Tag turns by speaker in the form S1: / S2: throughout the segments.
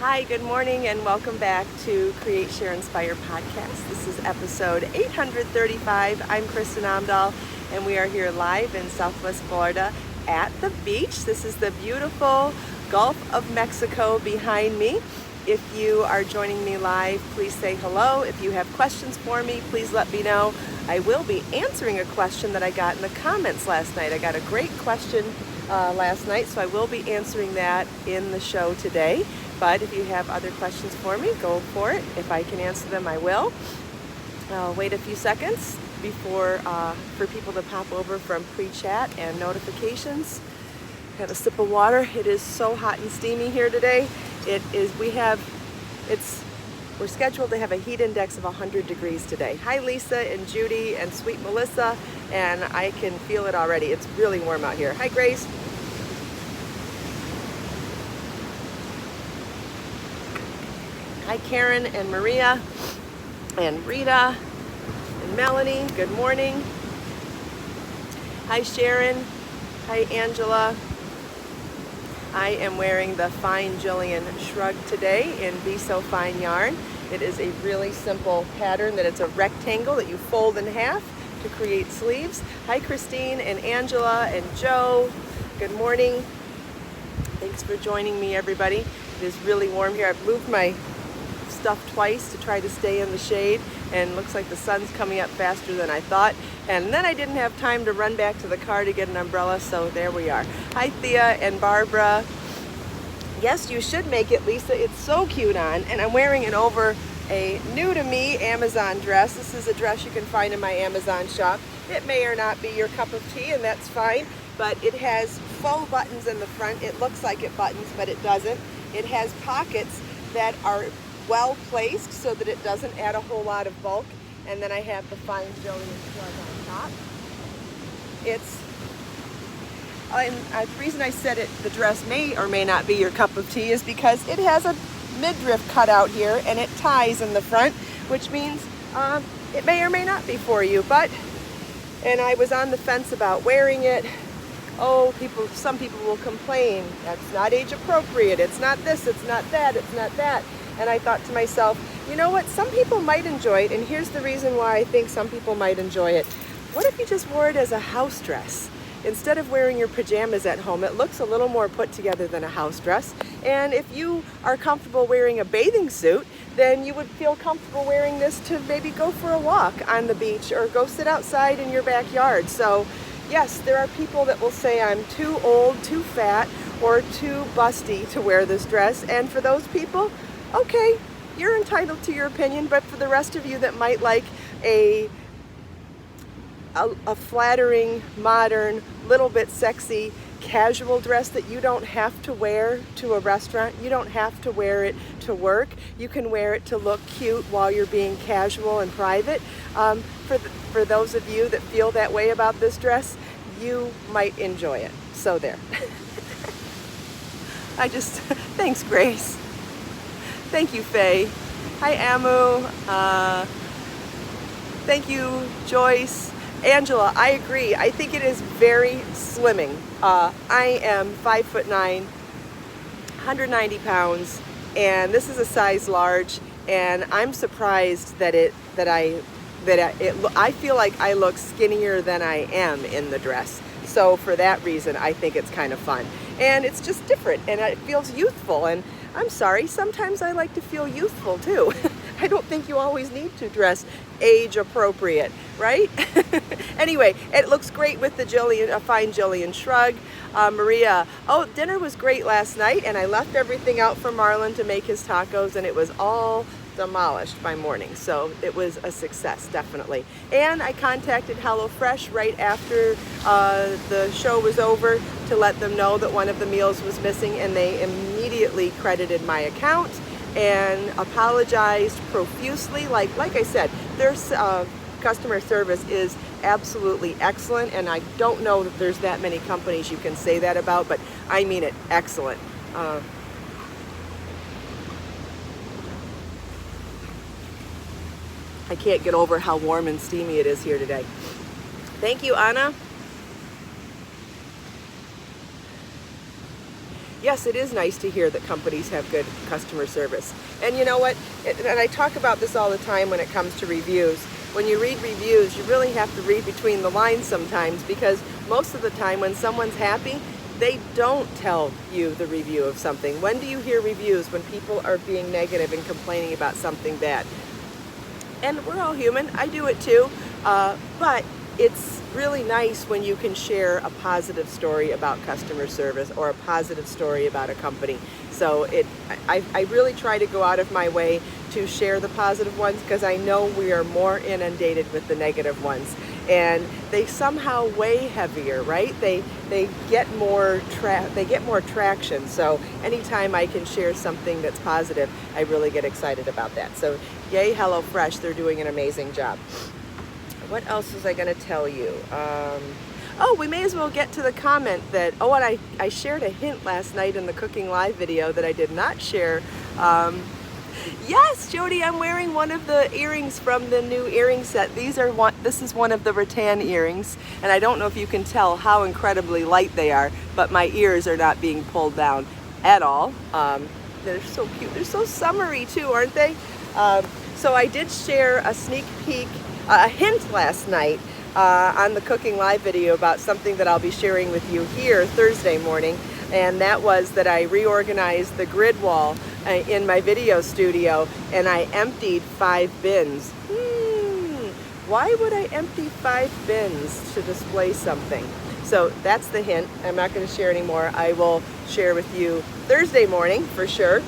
S1: Hi, good morning, and welcome back to Create, Share, Inspire podcast. This is episode 835. I'm Kristin Omdahl, and we are here live in Southwest Florida at the beach. This is the beautiful Gulf of Mexico behind me. If you are joining me live, please say hello. If you have questions for me, please let me know. I will be answering a question that I got in the comments last night. I got a great question last night, so I will be answering that in the show today. But if you have other questions for me, go for it. If I can answer them, I will. I'll wait a few seconds before for people to pop over from pre-chat and notifications. Have a sip of water. It is so hot and steamy here today. We're scheduled to have a heat index of 100 degrees today. Hi Lisa and Judy and sweet Melissa, and I can feel it already. It's really warm out here. Hi Grace. Hi Karen and Maria and Rita and Melanie. Good morning. Hi Sharon. Hi Angela. I am wearing the fine Gillian Shrug today in Be So Fine yarn. It is a really simple pattern that it's a rectangle that you fold in half to create sleeves. Hi Christine and Angela and Joe. Good morning. Thanks for joining me, everybody. It is really warm here. I've moved my stuff twice to try to stay in the shade, and looks like the sun's coming up faster than I thought, and then I didn't have time to run back to the car to get an umbrella, so there we are. Hi Thea and Barbara. Yes, you should make it, Lisa. It's so cute on, and I'm wearing it over a new to me Amazon dress. This is a dress you can find in my Amazon shop. It may or not be your cup of tea, and that's fine, but it has faux buttons in the front. It looks like it buttons, but it doesn't. It has pockets that are well placed so that it doesn't add a whole lot of bulk, and then I have the fine Gillian Shrug on top. The reason I said it, the dress may or may not be your cup of tea, is because it has a midriff cut out here and it ties in the front, which means it may or may not be for you. And I was on the fence about wearing it. Some people will complain, that's not age appropriate, it's not this, it's not that, it's not that. And I thought to myself, you know what, some people might enjoy it, and here's the reason why I think some people might enjoy it. What if you just wore it as a house dress? Instead of wearing your pajamas at home, it looks a little more put together than a house dress. And if you are comfortable wearing a bathing suit, then you would feel comfortable wearing this to maybe go for a walk on the beach or go sit outside in your backyard. So yes, there are people that will say I'm too old, too fat, or too busty to wear this dress. And for those people, okay, you're entitled to your opinion, but for the rest of you that might like a flattering, modern, little bit sexy, casual dress that you don't have to wear to a restaurant, you don't have to wear it to work, you can wear it to look cute while you're being casual and private. For those of you that feel that way about this dress, you might enjoy it. So there. Thanks Grace. Thank you, Faye. Hi, Amu. Thank you, Joyce. Angela, I agree. I think it is very slimming. I am 5'9", 190 pounds, and this is a size large, and I'm surprised that I feel like I look skinnier than I am in the dress. So for that reason, I think it's kind of fun. And it's just different, and it feels youthful, and I'm sorry, sometimes I like to feel youthful too. I don't think you always need to dress age appropriate, right? Anyway, it looks great with the fine Gillian Shrug. Maria, dinner was great last night, and I left everything out for Marlon to make his tacos, and it was all demolished by morning. So it was a success, definitely. And I contacted HelloFresh right after the show was over to let them know that one of the meals was missing, and they immediately credited my account and apologized profusely. Like I said, their customer service is absolutely excellent, and I don't know that there's that many companies you can say that about, but I mean it, excellent. I can't get over how warm and steamy it is here today. Thank you, Anna. yes, it is nice to hear that companies have good customer service. And you know what? And I talk about this all the time when it comes to reviews. When you read reviews, you really have to read between the lines sometimes, because most of the time when someone's happy, they don't tell you the review of something. When do you hear reviews? When people are being negative and complaining about something bad. And we're all human. I do it too. But it's really nice when you can share a positive story about customer service or a positive story about a company. So I really try to go out of my way to share the positive ones, because I know we are more inundated with the negative ones, and they somehow weigh heavier, right? They get more traction. So anytime I can share something that's positive, I really get excited about that. So yay HelloFresh, they're doing an amazing job. What else was I going to tell you? Oh, we may as well get to the comment that, oh, and I shared a hint last night in the Cooking Live video that I did not share. Yes, Jody, I'm wearing one of the earrings from the new earring set. This is one of the rattan earrings, and I don't know if you can tell how incredibly light they are, but my ears are not being pulled down at all. They're so cute. They're so summery too, aren't they? So I did share a sneak peek, a hint last night on the Cooking Live video about something that I'll be sharing with you here Thursday morning, and that was that I reorganized the grid wall in my video studio, and I emptied 5 bins. Why would I empty 5 bins to display something? So that's the hint. I'm not going to share anymore. I will share with you Thursday morning for sure.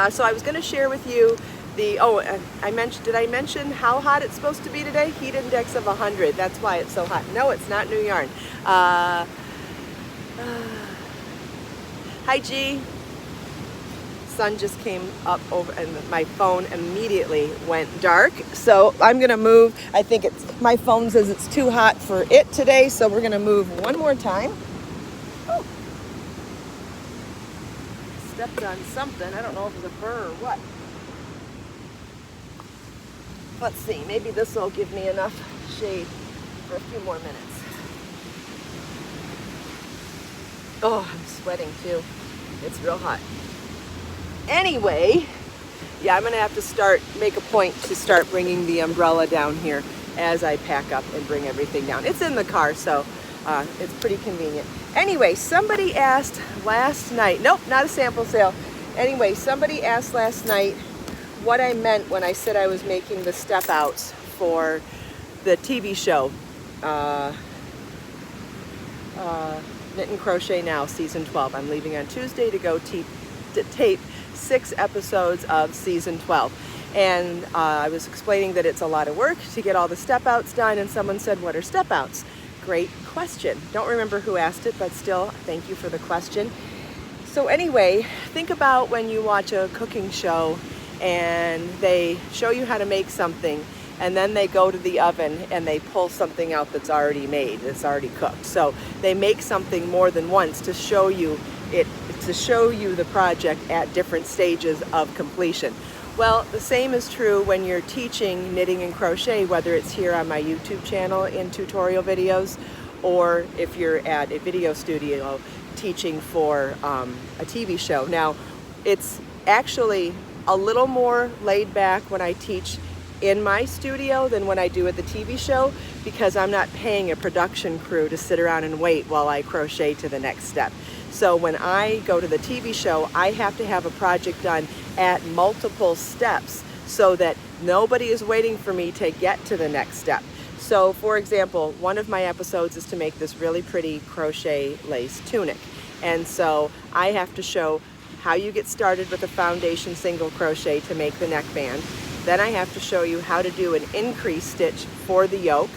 S1: So I was going to share with you did I mention how hot it's supposed to be today? Heat index of 100. That's why it's so hot. No, it's not new yarn. Hi, G. Sun just came up over, and my phone immediately went dark. So I'm gonna move. I think my phone says it's too hot for it today, so we're gonna move one more time. Oh. Stepped on something. I don't know if it was a burr or what. Let's see, maybe this will give me enough shade for a few more minutes. Oh, I'm sweating too. It's real hot. Anyway, yeah, I'm gonna have to make a point to start bringing the umbrella down here as I pack up and bring everything down. It's in the car, so it's pretty convenient. Anyway, somebody asked last night, nope, not a sample sale. Anyway, somebody asked last night what I meant when I said I was making the step outs for the TV show, Knit and Crochet Now, season 12. I'm leaving on Tuesday to go tape 6 episodes of season 12. And I was explaining that it's a lot of work to get all the step outs done, and someone said, what are step outs? Great question. Don't remember who asked it, but still, thank you for the question. So anyway, think about when you watch a cooking show and they show you how to make something, and then they go to the oven and they pull something out that's already made, that's already cooked. So they make something more than once to show you the project at different stages of completion. Well, the same is true when you're teaching knitting and crochet, whether it's here on my YouTube channel in tutorial videos, or if you're at a video studio teaching for a TV show. Now, it's actually a little more laid back when I teach in my studio than when I do at the TV show, because I'm not paying a production crew to sit around and wait while I crochet to the next step. So when I go to the TV show, I have to have a project done at multiple steps so that nobody is waiting for me to get to the next step. So for example, one of my episodes is to make this really pretty crochet lace tunic. And so I have to show how you get started with a foundation single crochet to make the neckband. Then I have to show you how to do an increase stitch for the yoke.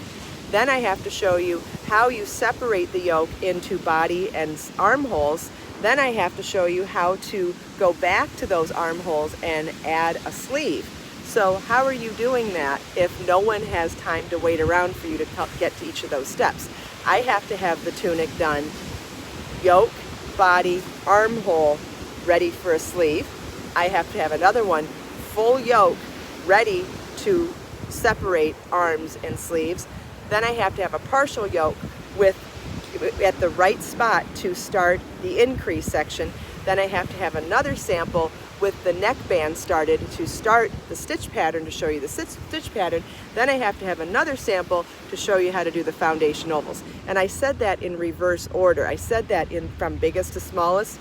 S1: Then I have to show you how you separate the yoke into body and armholes. Then I have to show you how to go back to those armholes and add a sleeve. So how are you doing that if no one has time to wait around for you to get to each of those steps? I have to have the tunic done, yoke, body, armhole, ready for a sleeve. I have to have another one, full yoke, ready to separate arms and sleeves. Then I have to have a partial yoke with at the right spot to start the increase section. Then I have to have another sample with the neckband started to start the stitch pattern, to show you the stitch pattern. Then I have to have another sample to show you how to do the foundation ovals. And I said that in reverse order. I said that from biggest to smallest,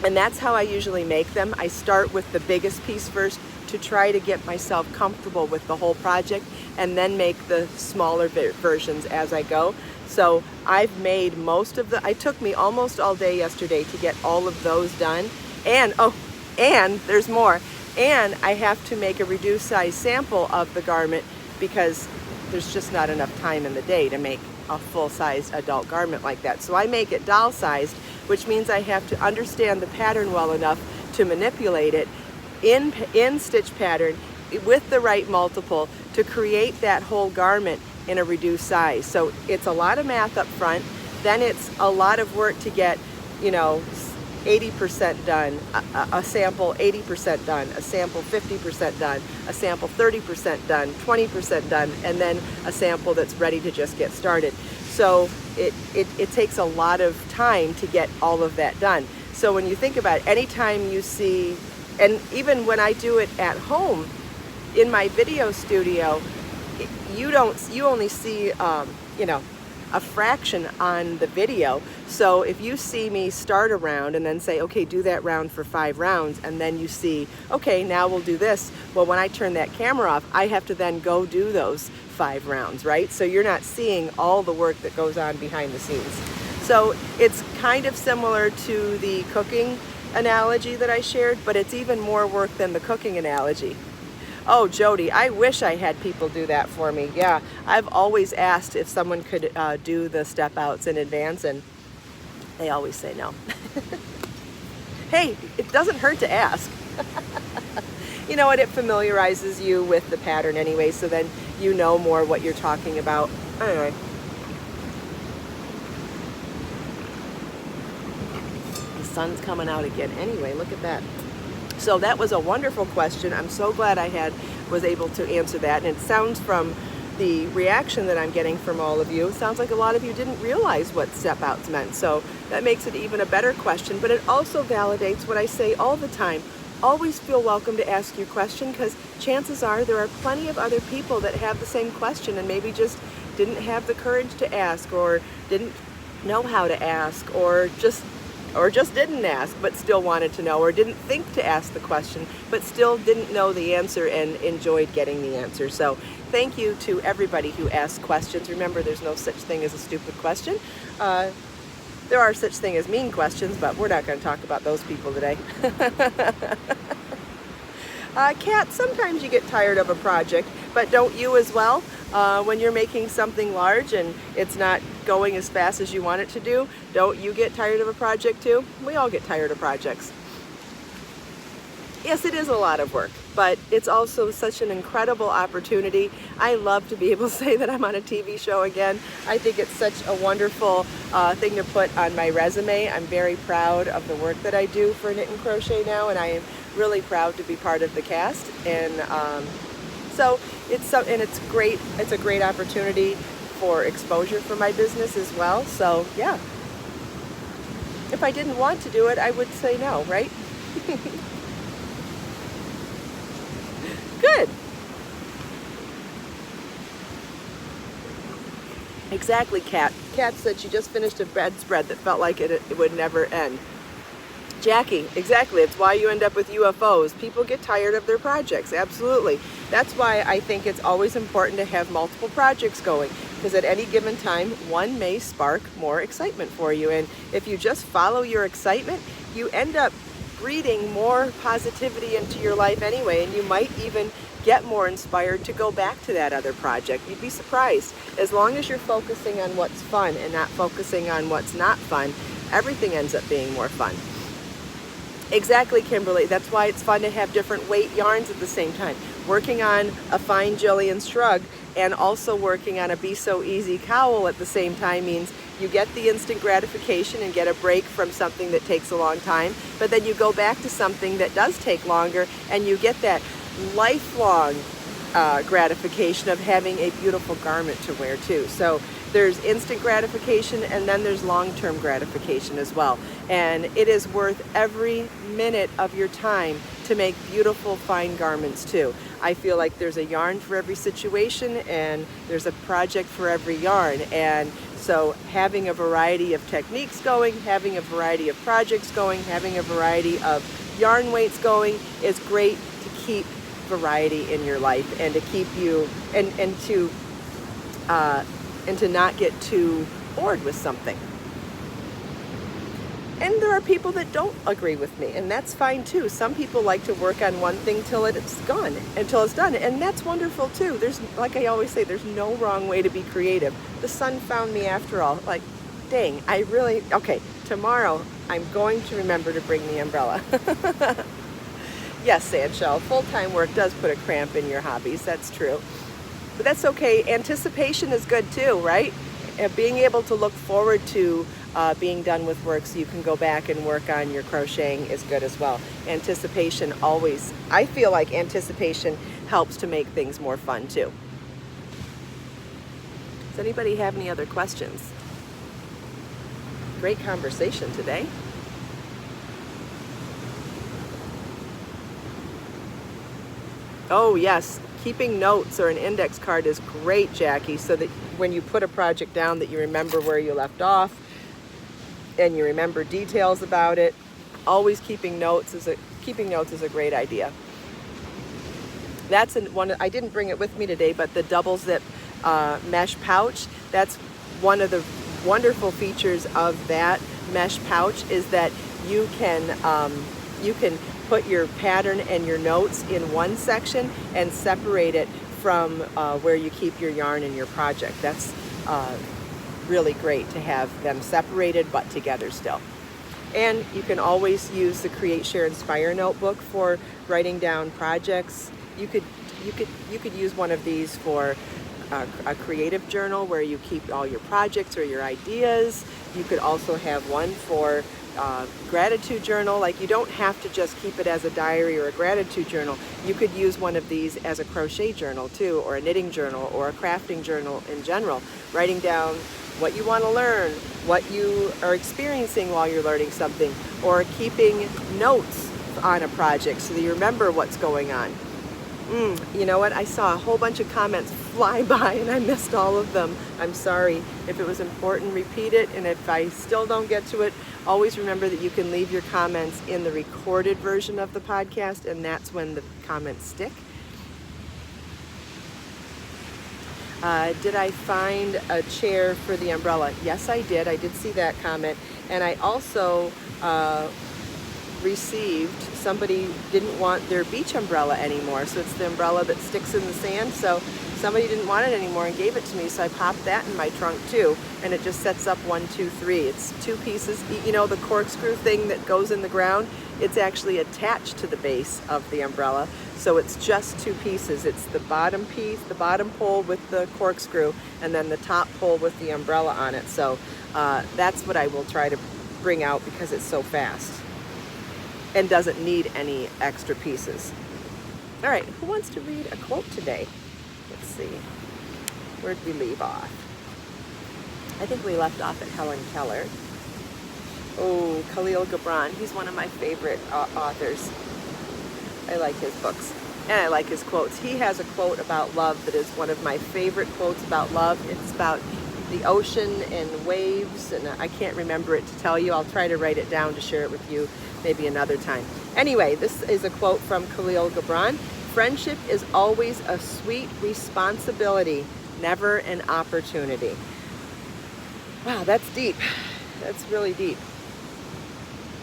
S1: and that's how I usually make them. I start with the biggest piece first to try to get myself comfortable with the whole project, and then make the smaller versions as I go. So I've made most of it took me almost all day yesterday to get all of those done. And there's more. And I have to make a reduced size sample of the garment because there's just not enough time in the day to make a full-sized adult garment like that. So I make it doll-sized, which means I have to understand the pattern well enough to manipulate it in stitch pattern with the right multiple to create that whole garment in a reduced size. So it's a lot of math up front, then it's a lot of work to get, 80% done, a sample 80% done, a sample 50% done, a sample 30% done, 20% done, and then a sample that's ready to just get started. So it takes a lot of time to get all of that done. So when you think about it, anytime you see, and even when I do it at home in my video studio, you only see a fraction on the video. So if you see me start a round and then say, okay, do that round for 5 rounds, and then you see, okay, now we'll do this. Well, when I turn that camera off, I have to then go do those 5 rounds, right? So you're not seeing all the work that goes on behind the scenes. So it's kind of similar to the cooking analogy that I shared, but it's even more work than the cooking analogy. Oh, Jody, I wish I had people do that for me. Yeah, I've always asked if someone could do the step outs in advance, and they always say no. Hey, it doesn't hurt to ask. You know what, it familiarizes you with the pattern anyway, so then you know more what you're talking about. Anyway. The sun's coming out again anyway, look at that. So that was a wonderful question. I'm so glad I was able to answer that. And it sounds from the reaction that I'm getting from all of you, it sounds like a lot of you didn't realize what step outs meant. So that makes it even a better question, but it also validates what I say all the time. Always feel welcome to ask your question, because chances are there are plenty of other people that have the same question and maybe just didn't have the courage to ask, or didn't know how to ask, or just didn't ask but still wanted to know, or didn't think to ask the question but still didn't know the answer and enjoyed getting the answer. So thank you to everybody who asked questions. Remember, there's no such thing as a stupid question. There are such thing as mean questions, but we're not going to talk about those people today. Kat, sometimes you get tired of a project, but don't you as well? When you're making something large and it's not going as fast as you want it to do, don't you get tired of a project too? We all get tired of projects. Yes, it is a lot of work, but it's also such an incredible opportunity. I love to be able to say that I'm on a TV show again. I think it's such a wonderful thing to put on my resume. I'm very proud of the work that I do for Knit and Crochet now, and I am really proud to be part of the cast. And so it's great. It's a great opportunity for exposure for my business as well. So yeah, if I didn't want to do it, I would say no, right? Good. Exactly, Kat. Kat said she just finished a bedspread that felt like it would never end. Jackie, exactly. It's why you end up with UFOs. People get tired of their projects. Absolutely. That's why I think it's always important to have multiple projects going, because at any given time, one may spark more excitement for you. And if you just follow your excitement, you end up breeding more positivity into your life anyway, and you might even get more inspired to go back to that other project. You'd be surprised. As long as you're focusing on what's fun and not focusing on what's not fun, everything ends up being more fun. Exactly, Kimberly. That's why it's fun to have different weight yarns at the same time. Working on a fine Gillian Shrug and also working on a Be So Easy cowl at the same time means you get the instant gratification and get a break from something that takes a long time, but then you go back to something that does take longer and you get that lifelong gratification of having a beautiful garment to wear too. So There's instant gratification, and then there's long-term gratification as well. And it is worth every minute of your time to make beautiful, fine garments too. I feel like there's a yarn for every situation, and there's a project for every yarn. And so having a variety of techniques going, having a variety of projects going, having a variety of yarn weights going is great to keep variety in your life, and to keep you and to not get too bored with something. And there are people that don't agree with me, and that's fine too. Some people like to work on one thing till it's done, and that's wonderful too. There's, like I always say, there's no wrong way to be creative. The sun found me after all. Like, dang, okay, tomorrow I'm going to remember to bring the umbrella. Yes, Sandshell, full-time work does put a cramp in your hobbies, that's true. But that's okay. Anticipation is good too, right? And being able to look forward to being done with work so you can go back and work on your crocheting is good as well. Anticipation always, I feel like anticipation helps to make things more fun too. Does anybody have any other questions? Great conversation today. Oh yes, keeping notes or an index card is great, Jackie, so that when you put a project down that you remember where you left off and you remember details about it. Always keeping notes is a great idea. That's one. I didn't bring it with me today, but the double zip mesh pouch, that's one of the wonderful features of that mesh pouch is that you can put your pattern and your notes in one section and separate it from where you keep your yarn and your project. That's really great to have them separated but together still. And you can always use the Create, Share, Inspire notebook for writing down projects. You could use one of these for a creative journal where you keep all your projects or your ideas. You could also have one for gratitude journal. Like, you don't have to just keep it as a diary or a gratitude journal. You could use one of these as a crochet journal too, or a knitting journal, or a crafting journal in general, writing down what you want to learn, what you are experiencing while you're learning something, or keeping notes on a project so that you remember what's going on. You know what? I saw a whole bunch of comments fly by and I missed all of them. I'm sorry. If it was important, repeat it. And if I still don't get to it, always remember that you can leave your comments in the recorded version of the podcast, and that's when the comments stick. Did I find a chair for the umbrella? Yes, I did. I did see that comment. And I also received, somebody didn't want their beach umbrella anymore, so it's the umbrella that sticks in the sand. So somebody didn't want it anymore and gave it to me, so I popped that in my trunk too, and it just sets up 1, 2, 3. It's 2 pieces. You know, the corkscrew thing that goes in the ground, it's actually attached to the base of the umbrella, so it's just 2 pieces. It's the bottom piece, the bottom pole with the corkscrew, and then the top pole with the umbrella on it. So that's what I will try to bring out because it's so fast and doesn't need any extra pieces. All right, who wants to read a quote today? Let's see, where'd we leave off? I think we left off at Helen Keller. Oh, Khalil Gibran, he's one of my favorite authors. I like his books, and I like his quotes. He has a quote about love that is one of my favorite quotes about love. It's about the ocean and waves, and I can't remember it to tell you. I'll try to write it down to share it with you maybe another time. Anyway, this is a quote from Khalil Gibran. Friendship is always a sweet responsibility, never an opportunity. Wow, that's deep. That's really deep.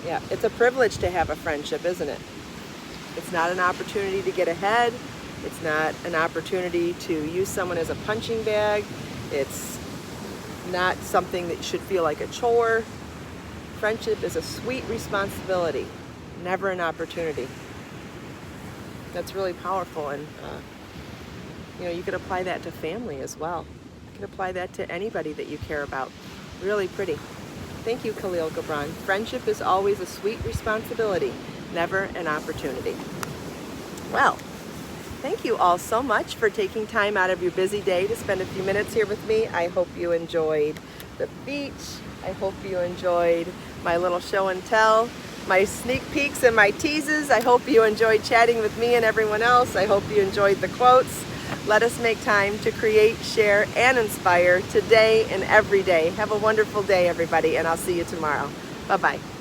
S1: Yeah, it's a privilege to have a friendship, isn't it? It's not an opportunity to get ahead. It's not an opportunity to use someone as a punching bag. It's not something that should feel like a chore. Friendship is a sweet responsibility, never an opportunity. That's really powerful, and you know, you could apply that to family as well. You could apply that to anybody that you care about. Really pretty. Thank you, Khalil Gibran. Friendship is always a sweet responsibility, never an opportunity. Well, Thank you all so much for taking time out of your busy day to spend a few minutes here with me. I hope you enjoyed the beach. I hope you enjoyed my little show and tell, my sneak peeks and my teases. I hope you enjoyed chatting with me and everyone else. I hope you enjoyed the quotes. Let us make time to create, share, and inspire today and every day. Have a wonderful day, everybody, and I'll see you tomorrow. Bye-bye.